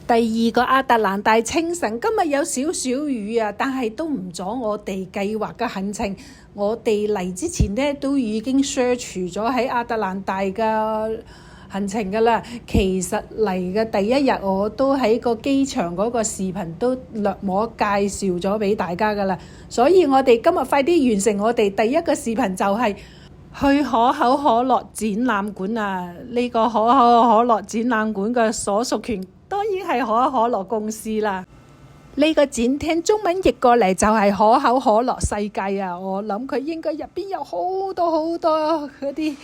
第二個亞特蘭大清晨，今日有少少雨啊，但係都唔阻我哋計劃嘅行程。我哋嚟之前呢，都已經 search 咗喺亞特蘭大嘅行程㗎啦。其實嚟嘅第一日我都喺個機場嗰個視頻都略摸介紹咗俾大家㗎啦。所以我哋今日快啲完成我哋第一個視頻，就係去可口可樂展覽館啊！呢個可口可樂展覽館嘅所屬權當然係可口可樂公司啦。呢個展廳中文譯過嚟就係可口可樂世界啊！我諗佢應該入邊有好多嗰啲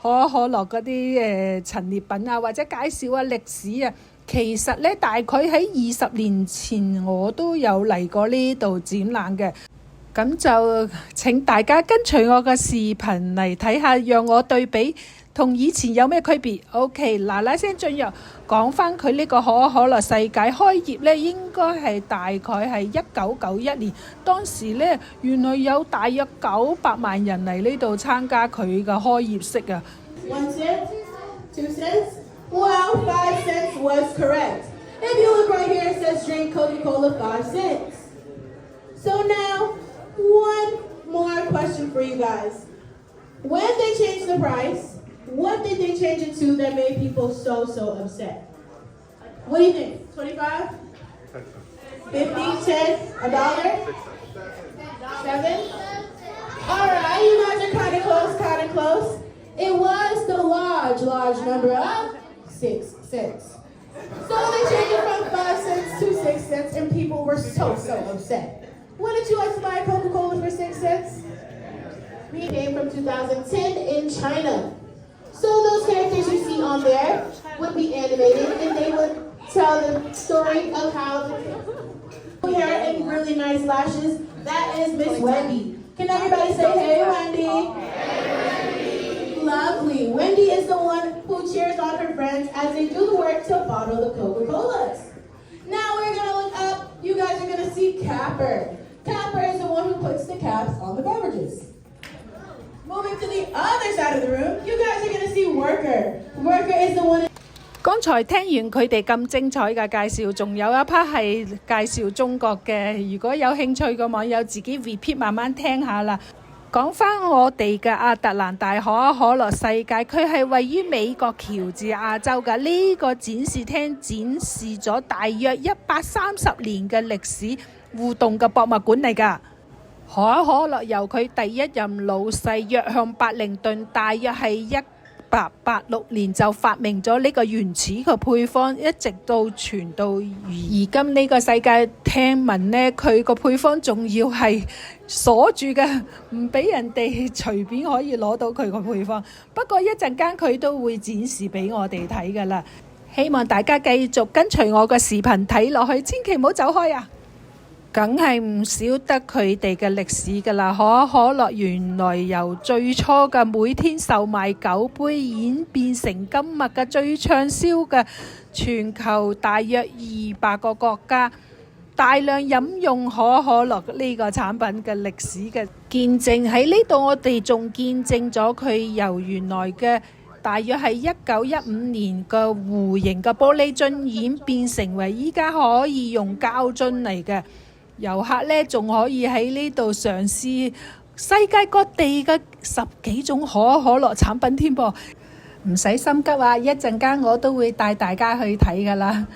可口可樂嗰啲陳列品啊，或者介紹啊歷史啊。其實呢，大概喺20年前我都有嚟過呢度展覽嘅。咁就請大家跟隨我嘅視頻嚟睇下，讓我對比同以前有咩區別。OK， 嗱聲進入講返佢呢個可口可樂世界開業呢，應該係大概係1991年。當時呢，原來有大約900萬人嚟呢度參加佢嘅開業式啊。1 cent, 2 cents? Well, 5 cents was correct. If you look right here, it says drink Coca-Cola 5 cents. So now, one more question for you guys. When they changed the price, what did they change it to that made people so upset? What do you think? 25? 50? 10? $1? 7? Alright, you guys are kind of close. It was the large number of 6 cents. So they changed it from 5 cents to 6 cents and people were so upset. Wouldn't you like to buy Coca-Cola for 6 cents? We came from 2010 in China. So those characters you see on there would be animated and they would tell the story of how hair and really nice lashes. That is Miss Wendy. Can everybody say, hey Wendy? Hey Wendy. Lovely. Wendy is the one who cheers on her friends as they do the work to bottle the Coca-Colas. Now we're going to look up. You guys are going to see Capper. Capper is the one who puts the caps on the beverages. Moving to the other side of the room, you guys are going to see Worker. Worker is the one... 剛才聽完佢哋咁精彩嘅介紹，仲有一 part 係介紹中國嘅。如果有興趣嘅網友自己 repeat 慢慢聽下啦。講返我哋嘅亞特蘭大可口可樂世界，佢係位於美國喬治亞州嘅。呢個展示廳展示咗大約130年嘅歷史互動嘅博物館嚟㗎。可口可樂由佢第一任老細約翰伯靈頓，大約係1886年就發明咗呢個原始嘅配方，一直到傳到而今呢個世界。聽聞呢，佢個配方仲要係鎖住嘅，唔俾人哋隨便可以攞到佢個配方。不過一陣間佢都會展示俾我哋睇㗎啦。希望大家繼續跟隨我個視頻睇落去，千祈唔好走開啊！梗係唔少得佢哋嘅歷史㗎啦。可口可樂原來由最初嘅每天售賣9杯，演變成今日嘅最暢銷嘅全球大約200個國家大量飲用可口可樂呢個產品嘅歷史嘅見證。喺呢度我哋仲見證咗佢由原來嘅大約係1915年嘅弧形嘅玻璃樽演變成為依家可以用膠樽嚟嘅。遊客呢仲可以喺呢度嘗試世界各地嘅10幾種可口可樂產品添噃，唔使心急啊！一陣間我都會帶大家去睇噶啦。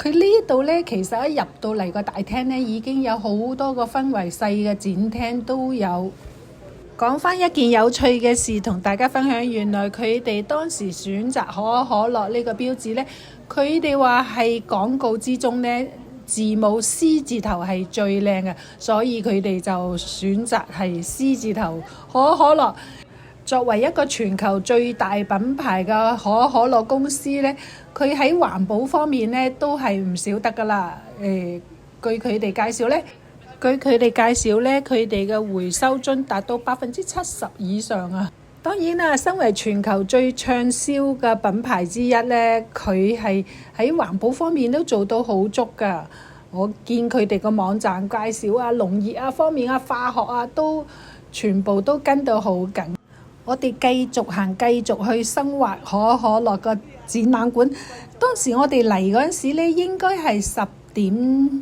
佢呢度呢，其實一入到嚟個大廳呢，已經有好多個分為細嘅展廳都有。講返一件有趣嘅事同大家分享，原來佢哋當時選擇可口可樂呢個標誌呢，佢哋話係廣告之中呢，字母 C 字頭係最靚嘅，所以佢哋就選擇係 C 字頭可口可樂。作為一個全球最大品牌嘅可口可樂公司呢，佢喺環保方面呢都係唔少得㗎啦。據佢哋介紹呢，佢哋嘅回收樽達到70%以上啊！當然啦，身為全球最暢銷嘅品牌之一呢，佢係喺環保方面都做到好足㗎。我見佢哋個網站介紹啊、農業啊方面啊、化學啊都全部都跟到好緊。我哋繼續行，繼續去生活可口可樂個展覽館。當時我哋嚟嗰陣時咧，應該係10點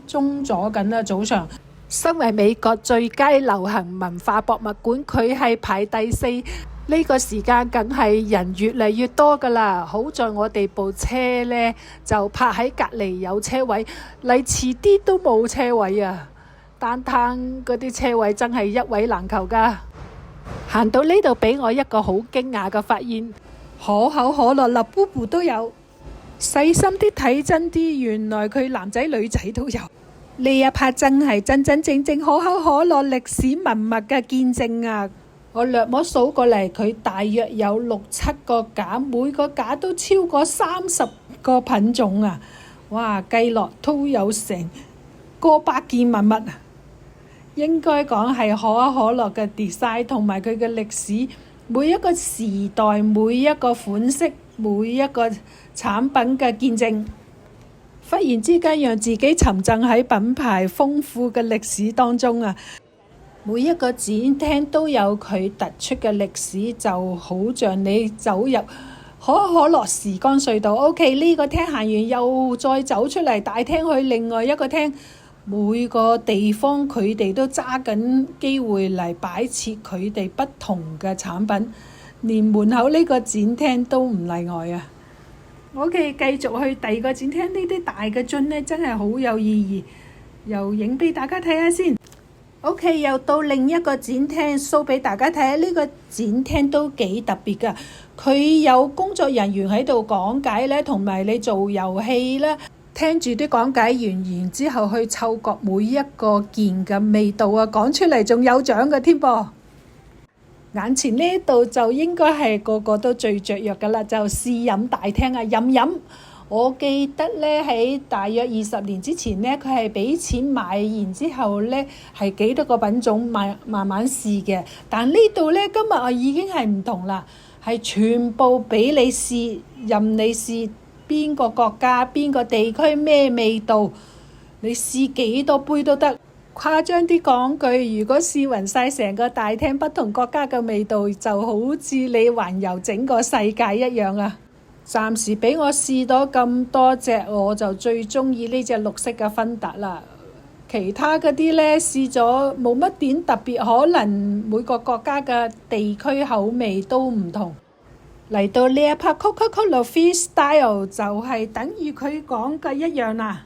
鐘咗緊啦，早上。身為美國最佳流行文化博物館，佢係排第4。呢個時間梗係人越嚟越多㗎啦。好在我哋部車呢就泊喺隔離有車位，嚟遲啲都冇車位啊！單攤嗰啲車位真係一位難求㗎。行到呢度俾我一個好驚訝嘅發現，可口可樂立布布都有。細心啲睇真啲，原來佢男仔女仔都有。呢一 part 真係真真正正可口可樂歷史文物嘅見證啊！我略摸數過嚟，佢大約有6、7個架，每個架都超過30個品種啊！哇，計落都有成過百件文物。應該講係可口可樂嘅 design 同埋佢嘅歷史，每一個時代、每一個款式、每一個產品嘅見證。忽然之間讓自己沉浸喺品牌豐富嘅歷史當中啊！每一個展廳都有佢突出嘅歷史，就好像你走入可口可樂時光隧道。OK， 呢個廳行完又再走出嚟大廳去另外一個廳。每個地方佢哋都揸緊機會嚟擺設佢哋不同嘅產品，連門口呢個展廳都唔例外啊！OK， 繼續去第二個展廳，呢啲大嘅樽呢真係好有意義，又影俾大家睇下先。OK， 又到另一個展廳 show 俾大家睇下，呢個展廳都幾特別㗎，佢有工作人員喺度講解呢，同埋你做遊戲啦。聽住啲講解完，然之後去嗅覺每一個件嘅味道啊，講出嚟仲有獎嘅添噃。眼前呢度就應該係個個都最雀躍㗎啦，就試飲大廳啊，飲。我記得呢喺大約20年之前呢，佢係俾錢買，然之後呢係幾多個品種慢慢試嘅。但呢度呢，今日啊已經係唔同啦，係全部俾你試，任你試。邊個國家、邊個地區咩味道，你試幾多杯都得。誇張啲講句，如果試勻晒成個大廳不同國家嘅味道，就好似你環遊整個世界一樣啊！暫時俾我試到咁多隻，我就最中意呢隻綠色嘅芬達啦。其他嗰啲呢，試咗冇乜點特別，可能每個國家嘅地區口味都唔同。嚟到呢一 part Coca-Cola Freestyle 就係等於佢講嘅一樣啦，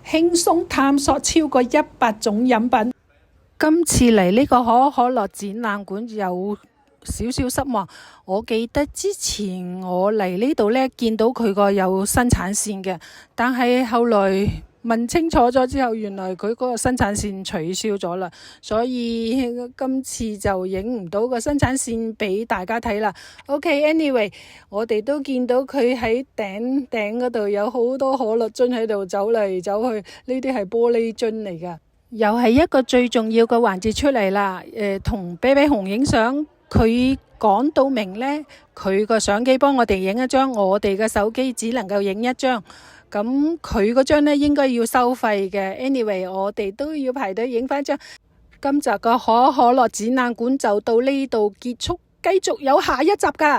輕鬆探索超過100種飲品。今次嚟呢個可口可樂展覽館有少少失望。我記得之前我嚟呢度呢，見到佢個有生產線嘅，但係後來問清楚咗之後，原來佢嗰個生產線取消咗啦，所以今次就影唔到個生產線俾大家睇啦。OK，anyway，我哋都見到佢喺頂嗰度有好多可樂樽喺度走嚟走去，呢啲係玻璃樽嚟噶。又係一個最重要嘅環節出嚟啦。同啤啤熊影相，佢講到明呢，佢個相機幫我哋影一張，我哋嘅手機只能夠影一張。咁佢嗰張呢應該要收費嘅。Anyway， 我哋都要排隊影翻張。今集個可口可樂展覽館就到呢度結束，繼續有下一集㗎。